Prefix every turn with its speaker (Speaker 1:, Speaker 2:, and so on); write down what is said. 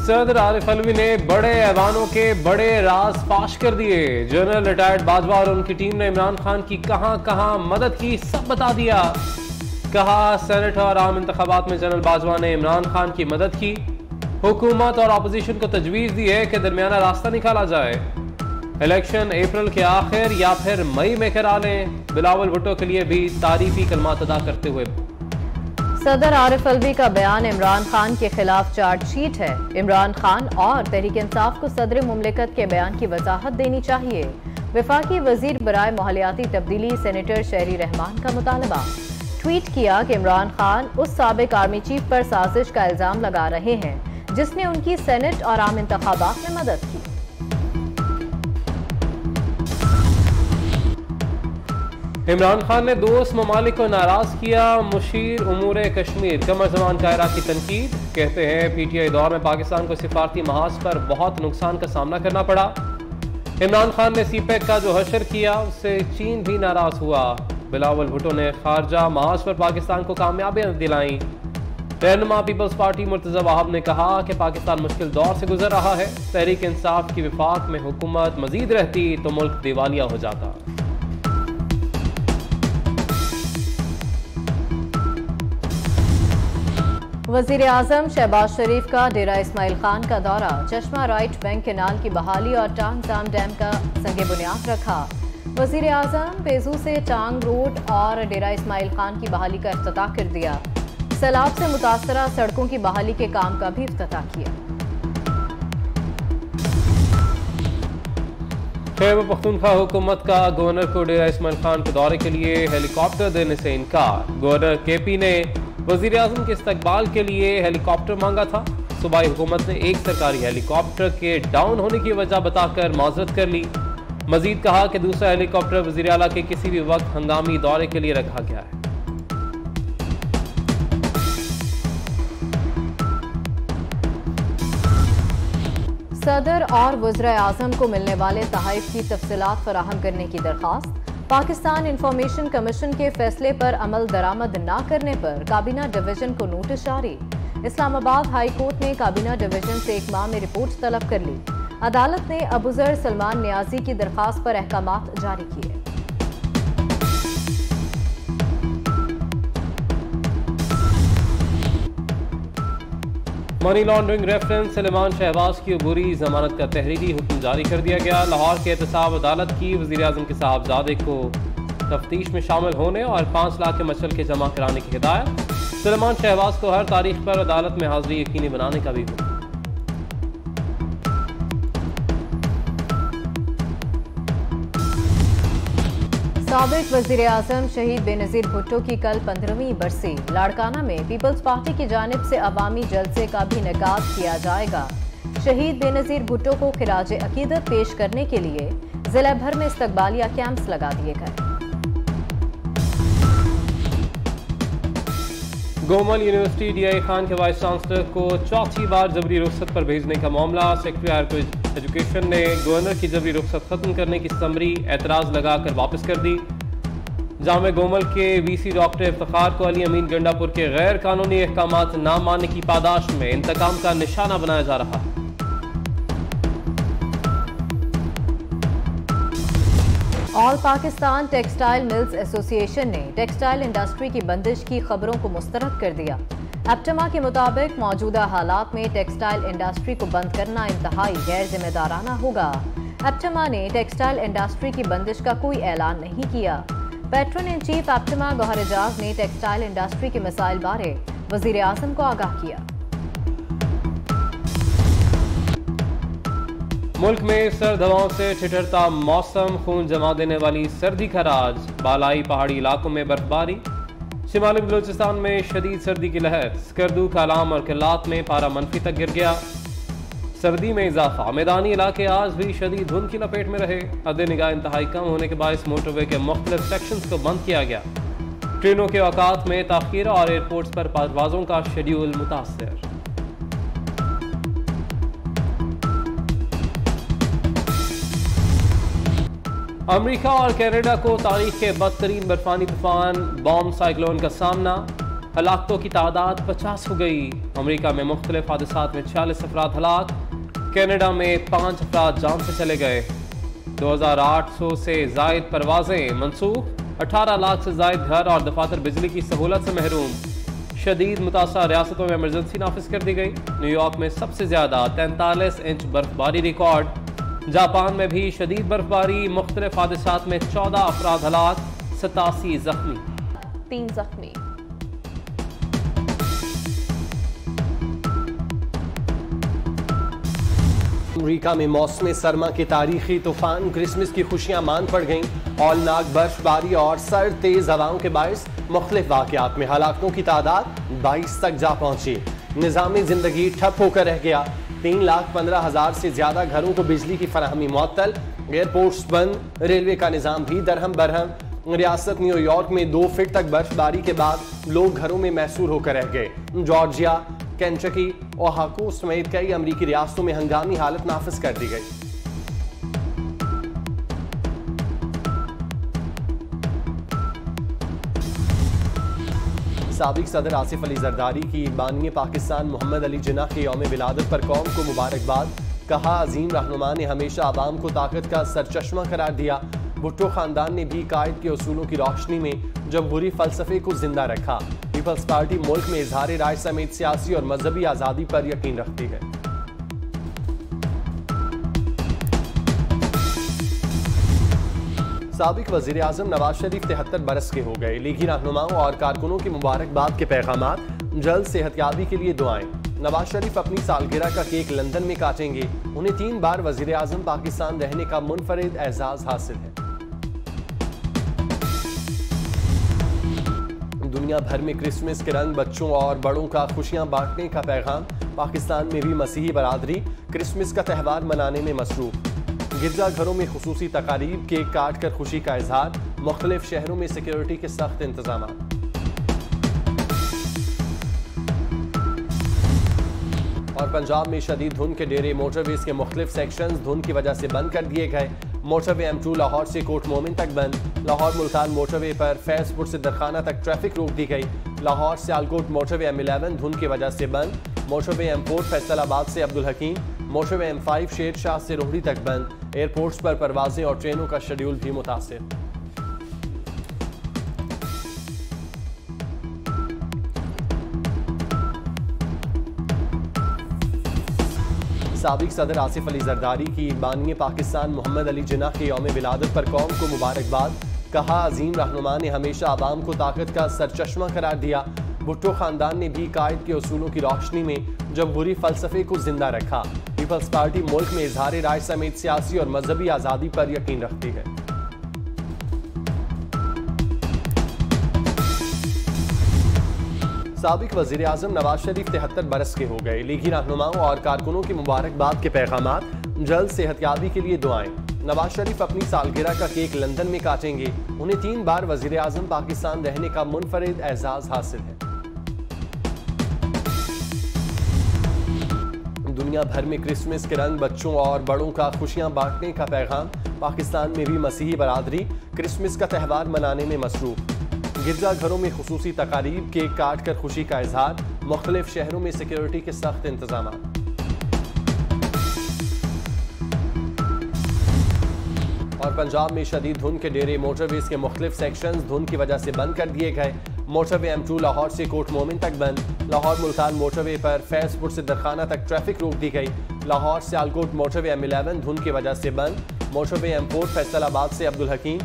Speaker 1: सदर आरिफ अलवी ने बड़े ऐवानों के बड़े राज फाश कर दिए। जनरल रिटायर्ड बाजवा और उनकी टीम ने इमरान खान की कहां मदद की, सब बता दिया। कहा सेनेट और आम इंतखाबात में जनरल बाजवा ने इमरान खान की मदद की। हुकूमत और अपोजिशन को तजवीज़ दी है कि दरमियाना रास्ता निकाला जाए। इलेक्शन अप्रैल के आखिर या फिर मई में करा लें। बिलावल भुट्टो के लिए भी तारीफी कलमात अदा करते हुए
Speaker 2: सदर आरिफ अलवी का बयान इमरान खान के खिलाफ चार्जशीट है। इमरान खान और तहरीक इंसाफ को सदर मुमलिकत के बयान की वजाहत देनी चाहिए। वफाकी वजीर बराए माहौलियाती तब्दीली सेनेटर शहरी रहमान का मुतालबा। ट्वीट किया कि इमरान खान उस साबिक आर्मी चीफ पर साजिश का इल्जाम लगा रहे हैं जिसने उनकी सेनेट और आम इंतखाबात में मदद की।
Speaker 1: इमरान खान ने दोस्त ममालिक को नाराज किया। मुशीर उमूर कश्मीर कमर ज़मान कायरा की तनकीद। कहते हैं पीटीआई दौर में पाकिस्तान को सिफारती महाज पर बहुत नुकसान का सामना करना पड़ा। इमरान खान ने सीपैक का जो हशर किया उससे चीन भी नाराज हुआ। बिलावल भुट्टो ने खारजा महाज पर पाकिस्तान को कामयाबियां दिलाई। रहनुमा पीपल्स पार्टी मुर्तज़ा वहाब ने कहा कि पाकिस्तान मुश्किल दौर से गुजर रहा है। तहरीक इंसाफ की विफाक में हुकूमत मजीद रहती तो मुल्क दिवालिया हो जाता।
Speaker 2: वजीर आजम शहबाज शरीफ का डेरा इस्माइल खान का दौरा। चश्मा राइट बैंक केनाल की बहाली और टांग जाम डैम का संगे बुनियाद रखा। वजीर आजम पेजू से टांग रोड और डेरा इस्माइल खान की बहाली का इफ्तिताह कर दिया। सैलाब से मुतासरा सड़कों की बहाली के काम का भी इफ्तिताह किया।
Speaker 1: खैबर पख्तूनख्वा हुकूमत का गवर्नर को डेरा इस्माइल खान के दौरे के लिए हेलीकॉप्टर देने से इनकार। गवर्नर केपी ने वजीर आजम के इस्तकबाल के लिए हेलीकॉप्टर मांगा था। सूबाई हुकूमत ने एक सरकारी हेलीकॉप्टर के डाउन होने की वजह बताकर माजरत कर ली। मजीद कहा कि दूसरा हेलीकॉप्टर वजीर आला के किसी भी वक्त हंगामी दौरे के लिए रखा गया है।
Speaker 2: सदर और वज़ीर आज़म को मिलने वाले तहफ़ की तफसीलात फराहम करने की दरख्वास्त। पाकिस्तान इंफॉर्मेशन कमीशन के फैसले पर अमल दरामद न करने पर काबीना डिवीजन को नोटिस जारी। इस्लामाबाद हाई कोर्ट ने काबीना डिवीजन से 1 माह में रिपोर्ट तलब कर ली। अदालत ने अबूजर सलमान नियाजी की दरख्वास्त पर अहकामात जारी किए।
Speaker 1: Money laundering reference Suleman Shahbaz की अबूरी जमानत का तहरीरी हुक्म जारी कर दिया गया। लाहौर के एहतसाब अदालत की वज़ीर आज़म के साहबजादे को तफ्तीश में शामिल होने और 5 लाख के मशल के जमा कराने की हिदायत। सलेमान शहबाज को हर तारीख पर अदालत में हाजिरी यकीनी बनाने का भी हुक्म।
Speaker 2: साबिक वज़ीर आज़म शहीद बेनज़ीर भुट्टो की कल 15वीं बरसी। लाड़काना में पीपल्स पार्टी की जानिब से अवामी जलसे का भी इनेकाद किया जाएगा। शहीद बेनज़ीर भुट्टो को खिराज अकीदत पेश करने के लिए जिला भर में इस्तकबालिया कैंप्स लगा दिए गए।
Speaker 1: गोमल यूनिवर्सिटी डीआई खान के वाइस चांसलर को चौथी बार जबरी रुखसत पर भेजने का मामला। सेक्रेटरी हायर एजुकेशन ने गवर्नर की जबरी रुखसत खत्म करने की समरी एतराज लगाकर वापस कर दी। जामे गोमल के वीसी डॉक्टर इफ्तिखार को अली अमीन गंडापुर के गैर कानूनी अहकामात न मानने की पादाश में इंतकाम का निशाना बनाया जा रहा है।
Speaker 2: All Pakistan textile mills association ने टेक्सटाइल इंडस्ट्री की बंदिश की खबरों को मुस्तरद कर दिया। एप्टमा के मुताबिक मौजूदा हालात में टेक्सटाइल इंडस्ट्री को बंद करना इंतहाई गैर जिम्मेदाराना होगा। एप्टमा ने टेक्सटाइल इंडस्ट्री की बंदिश का कोई ऐलान नहीं किया। Patron in chief APTMA Gohar Ijaz ने टेक्सटाइल इंडस्ट्री के मसाइल बारे वजीर आज़म को आगाह किया।
Speaker 1: मुल्क में सर्द हवाओं से ठिठुरता मौसम, खून जमा देने वाली सर्दी का राज। बालाई पहाड़ी इलाकों में बर्फबारी। शिमाली बलूचिस्तान में शदीद सर्दी की लहर। स्कर्दू, कालाम और किल्लात में पारा मनफी तक गिर गया। सर्दी में इजाफा। मैदानी इलाके आज भी शदीद धुंध की लपेट में रहे। हद निगाह इंतहाई कम होने के बायस मोटरवे के मुख्तलिफ सेक्शंस को बंद किया गया। ट्रेनों के औकात में ताखीर और एयरपोर्ट्स पर परवाजों का शेड्यूल मुतासर। अमेरिका और कनाडा को तारीख के बदतरीन बर्फानी तूफान बॉम्ब साइक्लोन का सामना। हलाकतों की तादाद 50 हो गई। अमेरिका में मुख्तलिफ हादसात में 46 अफराद हलाक। कनाडा में 5 अफराद जान से चले गए। 2800 से जायद परवाजें मनसूख। 18 लाख से जायद घर और दफातर बिजली की सहूलत से महरूम। शदीद मुतासर रियासतों में इमरजेंसी नाफिज कर दी गई। न्यूयॉर्क में सबसे ज्यादा 43 इंच बर्फबारी रिकॉर्ड। जापान में भी शदीद बर्फबारी। मुख्तलिफ हादसात में 14 अफराद हलाक, 87 जख्मी।
Speaker 2: 3 जख्मी।
Speaker 3: अमरीका में मौसम सरमा के तारीखी तूफान क्रिसमस की खुशियां मान पड़ गईं। औलनाक बर्फबारी और सर्द तेज हवाओं के बायस मुख्तलिफ वाक़यात में हलाकतों की तादाद 22 तक जा पहुंची। निज़ामी जिंदगी ठप होकर रह गया। 3,15,000 से ज्यादा घरों को बिजली की फराहमी मुअत्तल। एयरपोर्ट्स बंद। रेलवे का निज़ाम भी दरहम बरहम। रियासत न्यूयॉर्क में 2 फीट तक बर्फबारी के बाद लोग घरों में मैसूर होकर रह गए। जॉर्जिया, केंटकी, ओहाको समेत कई अमरीकी रियासतों में हंगामी हालत नाफिज कर दी गई। साबिक सदर आसिफ अली जरदारी की बानी पाकिस्तान मोहम्मद अली जिन्ना के यौम विलादत पर कौम को मुबारकबाद। कहा, अजीम रहनुमा ने हमेशा आवाम को ताकत का सरचश्मा करार दिया। भुट्टो खानदान ने भी कायद के उसूलों की रोशनी में जमहूरी फलसफे को जिंदा रखा। पीपल्स पार्टी मुल्क में इजहार राय समेत सियासी और मजहबी आज़ादी पर यकीन रखती है। साबिक वज़ीर आज़म नवाज शरीफ 73 बरस के हो गए। लीगी रहनुमाओं और कारकुनों की मुबारकबाद के पैगामात। जल्द सेहतयाबी के लिए दुआएं। नवाज शरीफ अपनी सालगिरह का केक लंदन में काटेंगे। उन्हें 3 बार वज़ीर आज़म पाकिस्तान रहने का मुनफरिद एजाज हासिल है। दुनिया भर में क्रिसमस के रंग, बच्चों और बड़ों का खुशियां बांटने का पैगाम। पाकिस्तान में भी मसीही बरादरी क्रिसमस का त्यौहार मनाने में मसरूफ। गिरजाघरों में खुसूसी तकारीब, केक काट कर खुशी का इजहार। मुख्तलिफ शहरों में सिक्योरिटी के सख्त इंतजाम। और पंजाब में शदीद धुंध के डेरे, मोटरवेज के मुख्तलिफ सेक्शंस धुंध की वजह से बंद कर दिए गए। मोटरवे M2 लाहौर से कोट मोमिन तक बंद। लाहौर मुल्तान मोटरवे पर फैजपुर से दरखाना तक ट्रैफिक रोक दी गई। लाहौर से आलकोट मोटरवे M11 धुंध की वजह से बंद। मोटरवे M4 फैसलाबाद से अब्दुल हकीम। मोटरवे M5 शेर शाह से रोहड़ी तक बंद। एयरपोर्ट्स पर परवाजें और ट्रेनों का शेड्यूल भी मुतासिर। साबिक सदर आसिफ अली जरदारी की बानी पाकिस्तान मोहम्मद अली जिन्ना के यौम विलादत पर कौम को मुबारकबाद। कहा, अजीम रहनुमा ने हमेशा आवाम को ताकत का सरचश्मा करार दिया। भुट्टो खानदान ने भी कायद के उसूलों की रोशनी में जमहूरी फलसफे को जिंदा रखा। पीपल्स पार्टी मुल्क में इजहार राय समेत सियासी और मजहबी आज़ादी पर यकीन रखती है। साबिक वज़ीर आज़म नवाज शरीफ 73 बरस के हो गए। लीगी रहनुमाओं और कारकुनों की मुबारकबाद के पैगामात। जल्द सेहतयाबी के लिए दुआएं। नवाज शरीफ अपनी सालगिरह का केक लंदन में काटेंगे। उन्हें 3 बार वज़ीर आज़म पाकिस्तान रहने का मुनफरिद एजाज हासिल है। दुनिया भर में क्रिसमस के रंग, बच्चों और बड़ों का खुशियां बांटने का पैगाम। पाकिस्तान में भी मसीही बरादरी क्रिसमस का त्यौहार मनाने में मसरूफ। गिरजाघरों में खुसूसी तकारीब, केक काट कर खुशी का इजहार। मुख्तलिफ शहरों में सिक्योरिटी के सख्त इंतजाम। और पंजाब में शदीद धुंध के डेरे, मोटरवेज के मुख्तलिफ सेक्शंस धुंध की वजह से बंद कर दिए गए। मोटरवे M2 लाहौर से कोट मोमिन तक बंद। लाहौर मुल्तान मोटरवे पर फैजपुर से दरखाना तक ट्रैफिक रोक दी गई। लाहौर से आलकोट मोटरवे M11 धुंध की वजह से बंद। मोटरवे M4 फैसलाबाद से अब्दुल हकीम।